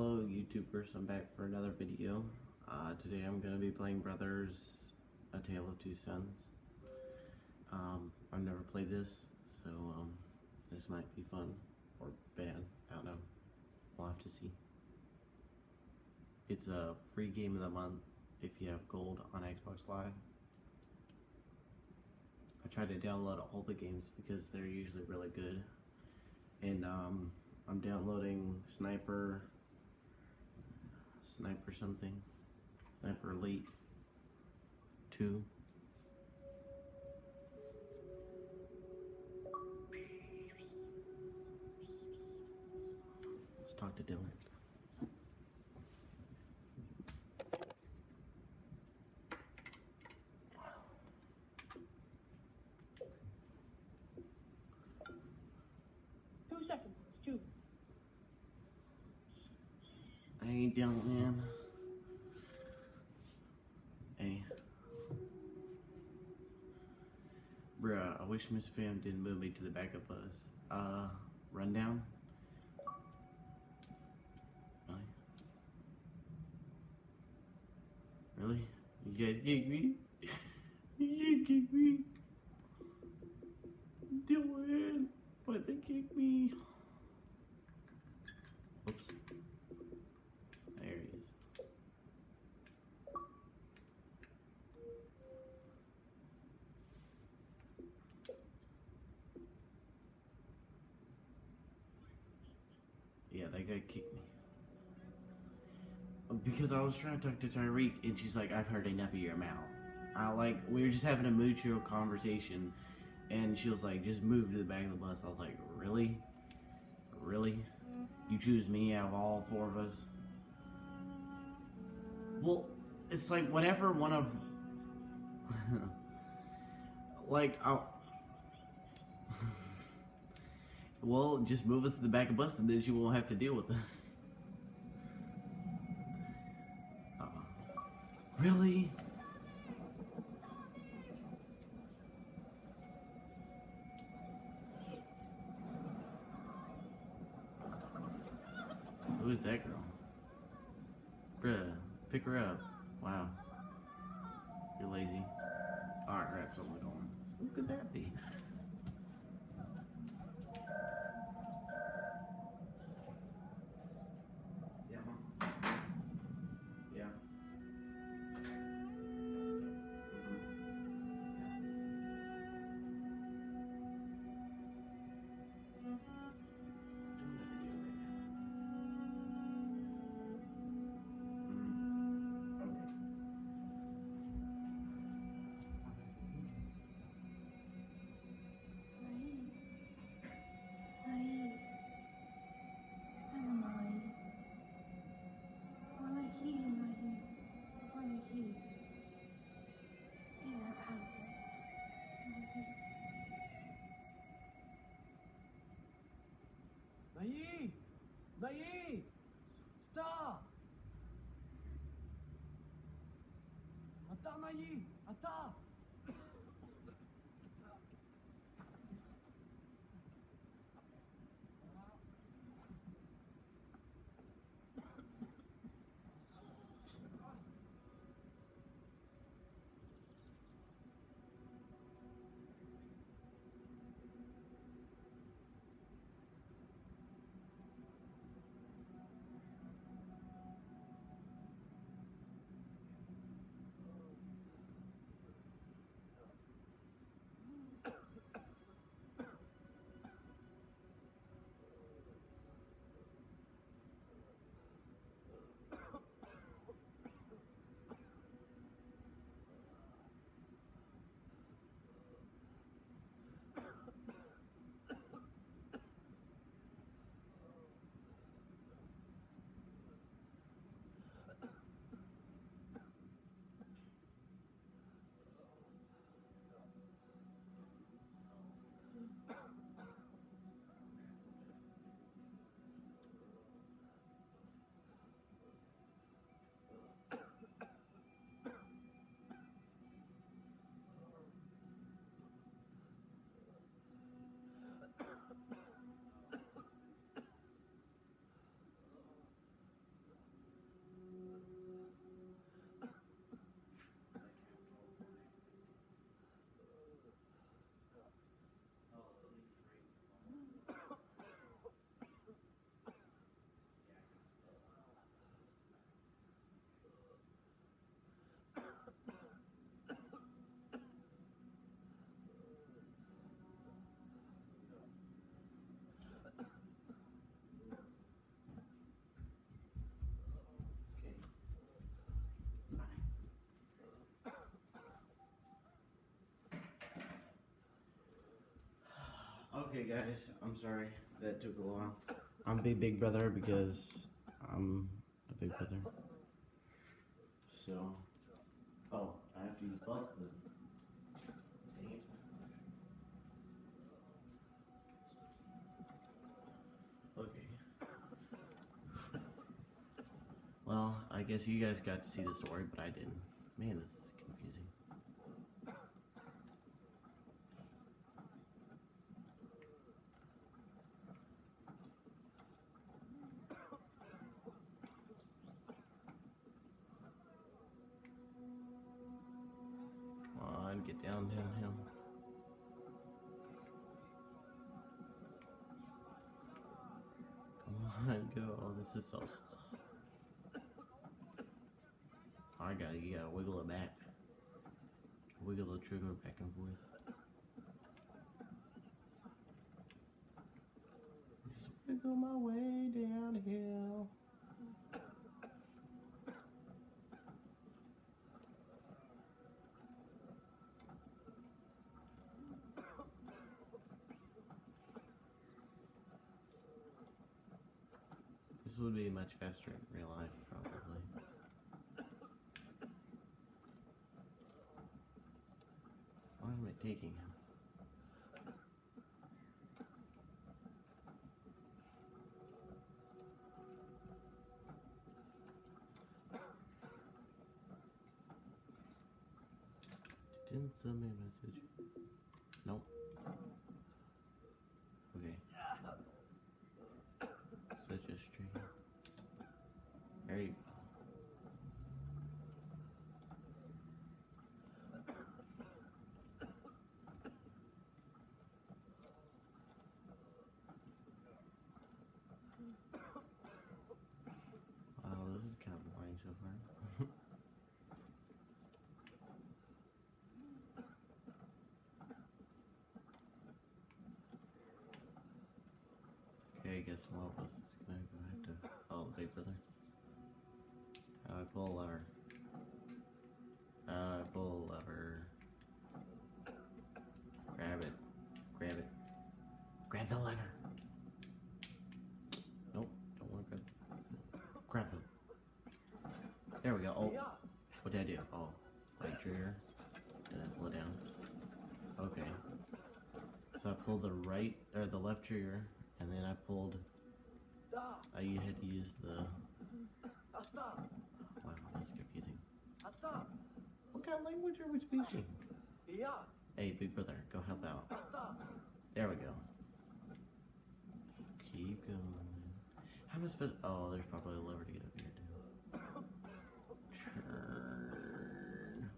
Hello YouTubers, I'm back for another video. Today I'm going to be playing Brothers, A Tale of Two Sons. I've never played this, so this might be fun or bad, I don't know. We'll have to see. It's a free game of the month if you have gold on Xbox Live. I try to download all the games because they're usually really good. And I'm downloading Sniper Elite 2. Let's talk to Dylan. 2 seconds. 2. Hey Dylan. Hey. Bruh, I wish Miss Pam didn't move me to the back of the bus. Rundown? Really? You guys kick me? You can't kick me. Dylan, why'd they kick me? Oops. There he is. Yeah, that guy kicked me. Because I was trying to talk to Tyreek, and she's like, I've heard enough of your mouth. We were just having a mutual conversation, and she was like, just move to the back of the bus. I was like, really? Really? You choose me out of all 4 of us? Well, it's like whenever one of... well, just move us to the back of the bus, and then she won't have to deal with us. Really? Who is that girl? Bruh, pick her up. Wow. You're lazy. Alright, grab something going. Who could that be? Yeah, Mom. Yeah. Nayi! Nayi! Ata! Ata, Nayi! Ata! Okay, guys, I'm sorry that took a while. I'm big brother because I'm a big brother. So, oh, I have to use both of them. Dang it. Okay. Well, I guess you guys got to see the story, but I didn't. Man, this is confusing. Come on, get downhill. Come on, go. Oh, this is so slow. You gotta wiggle it back. Wiggle the trigger back and forth. Just wiggle my way downhill. This would be much faster in real life, probably. Why am I taking him? Didn't send me a message. Nope. Okay. Such a string. There you go. Wow, this is kind of boring so far. Okay, I guess one of us is gonna go have to follow the big brother. How do I pull a lever? How do I pull a lever? Grab it. Grab it. Grab the lever. Nope, don't want to grab them. There we go. Oh, what did I do? Oh, right trigger, and then pull it down. Okay. So I pulled the right or the left trigger, and then I pulled. You had to use the. Wow, that's confusing. What kind of language are we speaking? Hey, big brother, go help out. There we go. Keep going. How am I supposed? Oh, there's probably a lever to get up here too. Turn.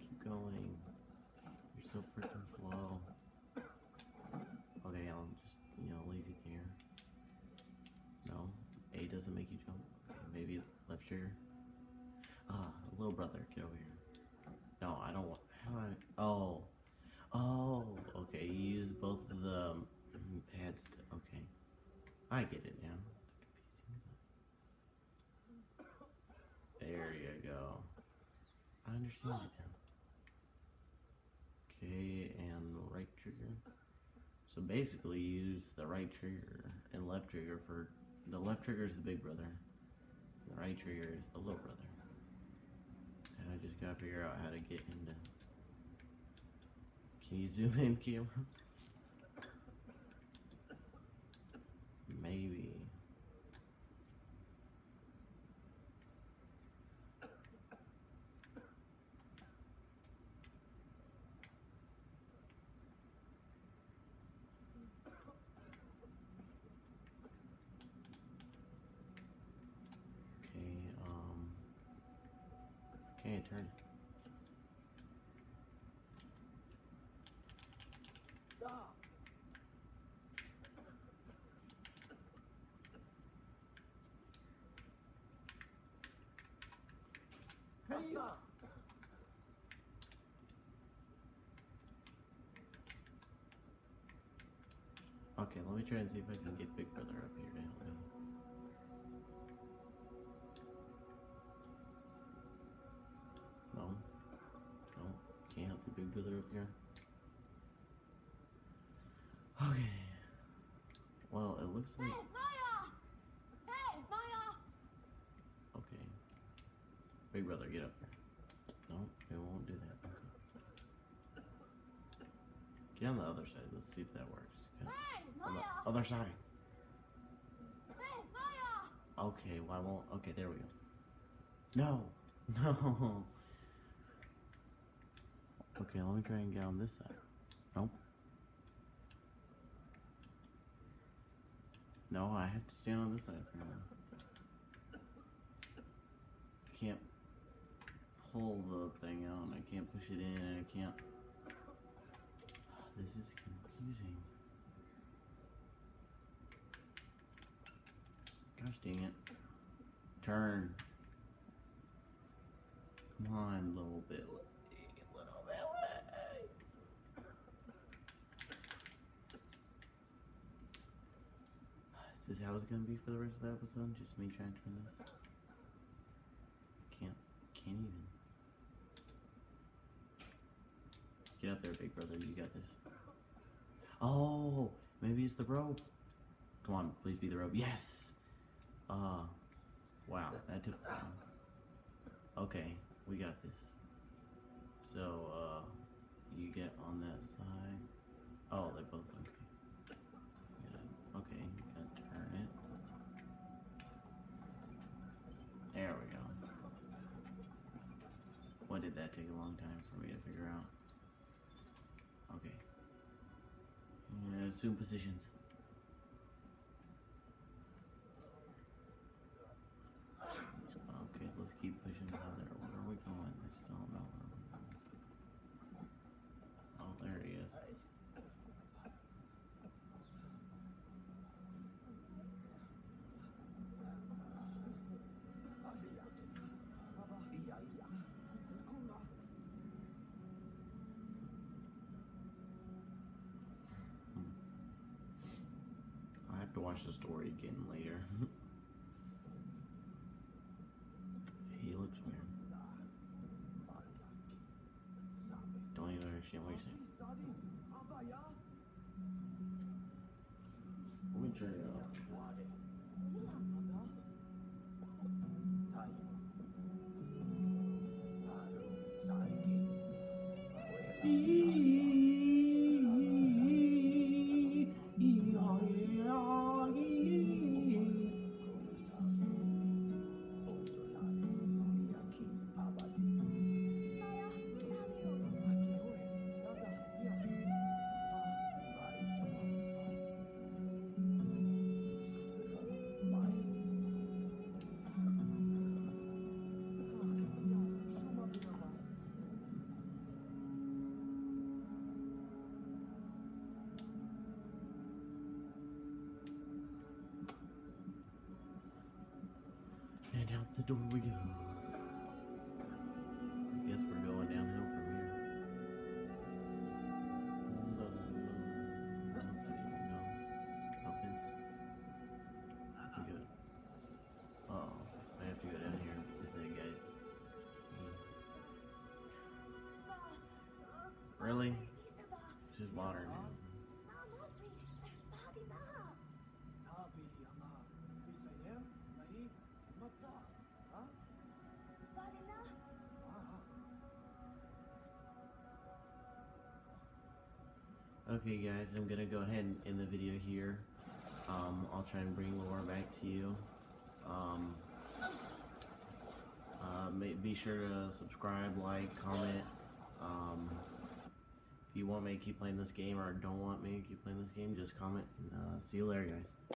Keep going. You're so freaking slow. Okay, I'll just leave you there. No, A doesn't make you jump. Maybe left trigger. Little brother, get over here. No, I don't want. How do I? Oh, okay. You use both of the pads. Okay, I get it now. It's confusing. There you go. I understand it now. Okay, and right trigger. So basically, use the right trigger and left trigger for. The left trigger is the big brother. The right trigger is the little brother. And I just gotta figure out how to get into. Can you zoom in, camera? Maybe. Okay, turn it. How do you... Okay, let me try and see if I can get Big Brother up here to help me. No. No, can't help you, Big Brother up here. looks like. Hey, Maya! Hey, Maya! Okay. Big brother, get up here. No, it won't do that. Okay. Get on the other side. Let's see if that works. Okay. Hey, On Maya! the other side. Hey, Maya! Okay, why won't? Okay, there we go. No, no. Okay, let me try and get on this side. Nope. No, I have to stand on this side apparently. Can't pull the thing out, and I can't push it in, and I can't. This is confusing. Gosh dang it. Turn. Come on, little bit. Little bit. Is this how it's gonna be for the rest of the episode? Just me trying to turn this? Can't even. Get up there, big brother. You got this. Oh, maybe it's the rope. Come on, please be the rope. Yes. Wow, that took. Okay, we got this. So, you get on that side. Oh, they're both okay. Okay, gotta turn it. There we go. Why did that take a long time for me to figure out? Okay. Assume positions. Okay, let's keep pushing harder. Where are we going? I still don't know where we're going. Oh, there he is. I have to watch the story again later. He looks weird. Don't even understand what you're saying. Let me turn it off. And out the door we go. I guess we're going downhill from here. Let's see. No. No fence. We good. Uh-oh. I have to go down here. Isn't it, guys? Really? It's just water now. Okay guys, I'm gonna go ahead and end the video here. I'll try and bring Laura back to you. Be sure to subscribe, like, comment. If you want me to keep playing this game or don't want me to keep playing this game, just comment. And, see you later guys.